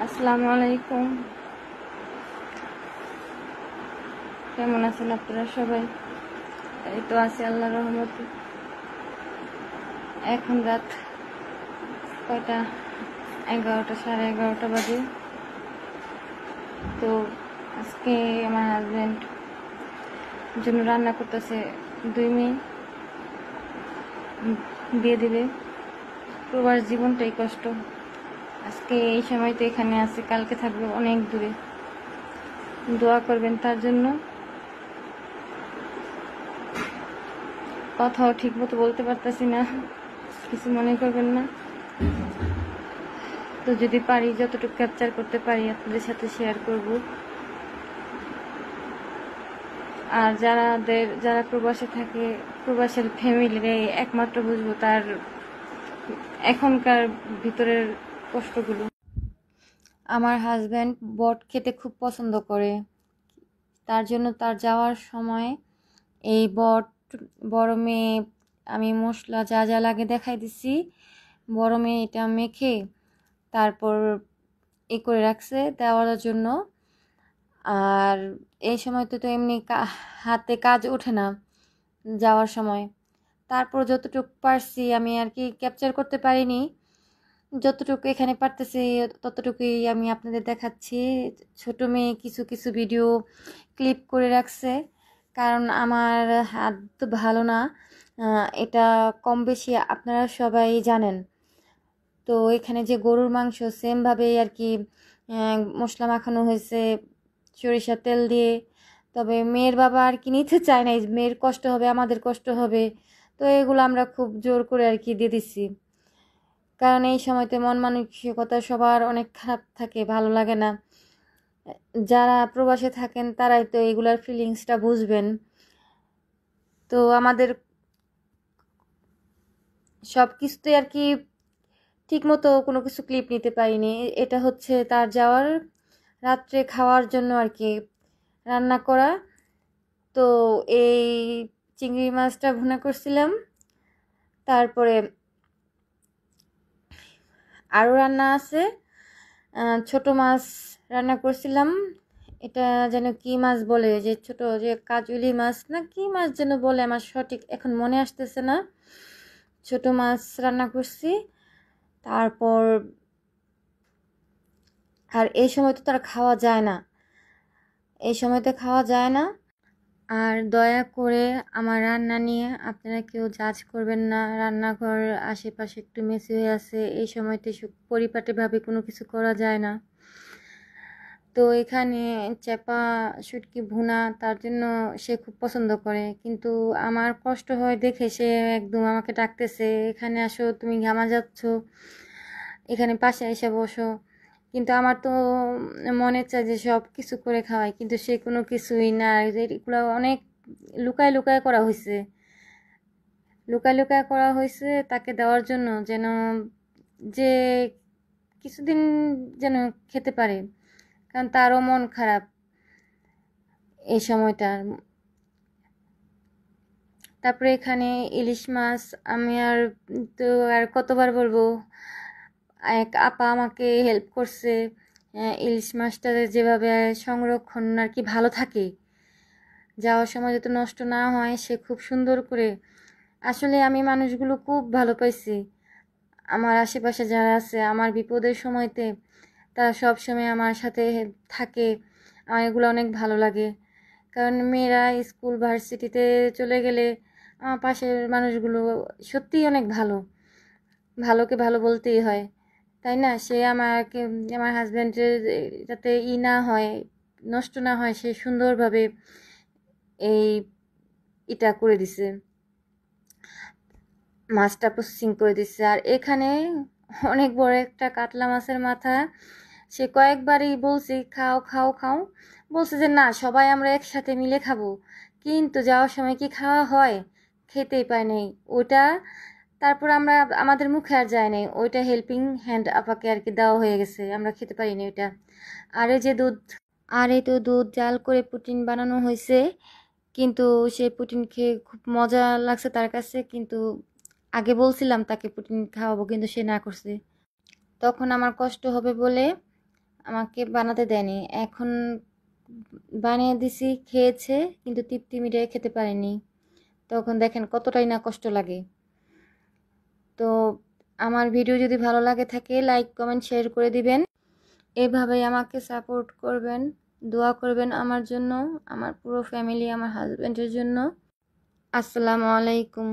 আসসালামু আলাইকুম। কেমন আছেন আপনারা সবাই? এই তো আছি আল্লাহর রহমতে। এখন রাত কয়টা? 11টা, সাড়ে 11টা বাজে। তো আজকে আমার হাজব্যান্ড জন্য রান্না করতেছে 2 মেয়ে দিয়ে দিবে। প্রবাস জীবনটাই কষ্ট। আজকে এই সময় তো এখানে আছে, কালকে থাকবে অনেক দূরে। দোয়া করবেন তার জন্য। কথাও ঠিক মতো বলতে পারতেছি না, কিছু মনে করবেন না। তো যদি পারি, যতটুকু ক্যাপচার করতে পারি আপনাদের সাথে শেয়ার করব। আর যারা প্রবাসে থাকে, প্রবাসের ফ্যামিলির একমাত্র বুঝবো তার এখনকার ভিতরের কষ্টগুলো। আমার হাজব্যান্ড বট খেতে খুব পছন্দ করে, তার জন্য তার যাওয়ার সময় এই বরমে আমি মশলা যা যা লাগে দেখাই দিছি। বরমে এটা মেখে তারপর করে রাখছে দেওয়ার জন্য। আর এই সময় তো এমনি হাতে কাজ ওঠে না যাওয়ার সময়। তারপর যতটুকু পারছি আমি আর কি ক্যাপচার করতে পারিনি, যতটুকু এখানে পারতেছি ততটুকুই আমি আপনাদের দেখাচ্ছি। ছোট মেয়ে কিছু কিছু ভিডিও ক্লিপ করে রাখছে, কারণ আমার হাত তো ভালো না, এটা কম বেশি আপনারা সবাই জানেন। তো এখানে যে গরুর মাংস সেমভাবেই আর কি মশলা মাখানো হয়েছে সরিষার তেল দিয়ে। তবে মেয়ের বাবা আর কি নিতে চায় না, মেয়ের কষ্ট হবে, আমাদের কষ্ট হবে, তো এগুলো আমরা খুব জোর করে আর কি দিয়ে দিচ্ছি। কারণ এই সময়তে মন মানসিকতা সবার অনেক খারাপ থাকে, ভালো লাগে না। যারা প্রবাসে থাকেন তারাই তো এগুলার ফিলিংসটা বুঝবেন। তো আমাদের সব কিছুতে আর কি ঠিক মতো কোনো কিছু ক্লিপ নিতে পারিনি। এটা হচ্ছে তার যাওয়ার রাত্রে খাওয়ার জন্য আর কি রান্না করা। তো এই চিংড়ি মাছটা ভুনা করছিলাম, তারপরে আরও রান্না আছে। ছোট মাছ রান্না করছিলাম, এটা যেন কি মাছ বলে, যে ছোট যে কাজুলি মাছ না কি মাছ যেন বলে, আমার সঠিক এখন মনে আসতেছে না। ছোট মাছ রান্না করছি। তারপর আর এই সময় তো তার খাওয়া যায় না, এই সময়তে খাওয়া যায় না। আর দয়া করে আমার রান্না নিয়ে আপনারা কেউ জাজ করবেন না। রান্নাঘর আশেপাশে একটু মেসি হয়ে আছে, এই সময়তে পরিপাটিভাবে কোনো কিছু করা যায় না। তো এখানে চাপা শুটকি ভুনা তার জন্য সে খুব পছন্দ করে, কিন্তু আমার কষ্ট হয় দেখে সে একদম আমাকে ডাকতেছে, এখানে আসো, তুমি ঘামা যাচ্ছ, এখানে পাশে এসে বসো। কিন্তু আমার তো মনে চায় যে সব কিছু করে খাওয়াই, কিন্তু সে কোনো কিছুই না। এগুলো অনেক লুকায় লুকায় করা হয়েছে, লুকায় লুকায় করা হয়েছে তাকে দেওয়ার জন্য, যেন যে কিছুদিন যেন খেতে পারে, কারণ তারও মন খারাপ এই সময়টা। তারপরে এখানে ইলিশ মাছ, আমি আর তো আর কতবার বলবো, এক আপা আমাকে হেল্প করছে ইলিশ মাছটা যেভাবে সংরক্ষণ আর কি ভালো থাকে, যাওয়ার সময় যাতে নষ্ট না হয়, সে খুব সুন্দর করে। আসলে আমি মানুষগুলো খুব ভালো পাইছি, আমার আশেপাশে যারা আছে আমার বিপদের সময়তে তারা সব সময় আমার সাথে থাকে। আমার এগুলো অনেক ভালো লাগে, কারণ মেয়েরা স্কুল ভার্সিটিতে চলে গেলে আমার পাশের মানুষগুলো সত্যিই অনেক ভালো, ভালোকে ভালো বলতেই হয়, তাই না? সে আমাকে, আমার হাজব্যান্ডের যাতে না হয়, নষ্ট না হয়, সে সুন্দরভাবে এই এটা করে দিছে, মাছটা প্রসেসিং করে দিচ্ছে। আর এখানে অনেক বড় একটা কাতলা মাছের মাথা, সে কয়েকবারই বলছি খাও খাও খাও, বলছে যে না সবাই আমরা একসাথে মিলে খাবো, কিন্তু যাওয়ার সময় কি খাওয়া হয়, খেতেই পাই নাই ওইটা। তারপর আমরা আমাদের মুখে আর যায় নাই, ওইটা হেল্পিং হ্যান্ড আপাকে আর কি দেওয়া হয়ে গেছে, আমরা খেতে পারিনি ওইটা। আর এই যে দুধ, আর এই তো দুধ জাল করে পুটিন বানানো হয়েছে, কিন্তু সেই পুটিন খেয়ে খুব মজা লাগছে তার কাছে। কিন্তু আগে বলছিলাম তাকে পুটিন খাওয়াবো, কিন্তু সে না করছে। তখন আমার কষ্ট হবে বলে আমাকে বানাতে দেয়নি। এখন বানিয়ে দিছি, খেয়েছে, কিন্তু তৃপ্তি মিটিয়ে খেতে পারেনি। তখন দেখেন কতটাই না কষ্ট লাগে। তো আমার ভিডিও যদি ভালো লাগে থাকে লাইক কমেন্ট শেয়ার করে দিবেন। এভাবেই আমাকে সাপোর্ট করবেন, দোয়া করবেন আমার জন্য, আমার পুরো ফ্যামিলি, আমার হাজব্যান্ডের জন্য। আসসালামু আলাইকুম।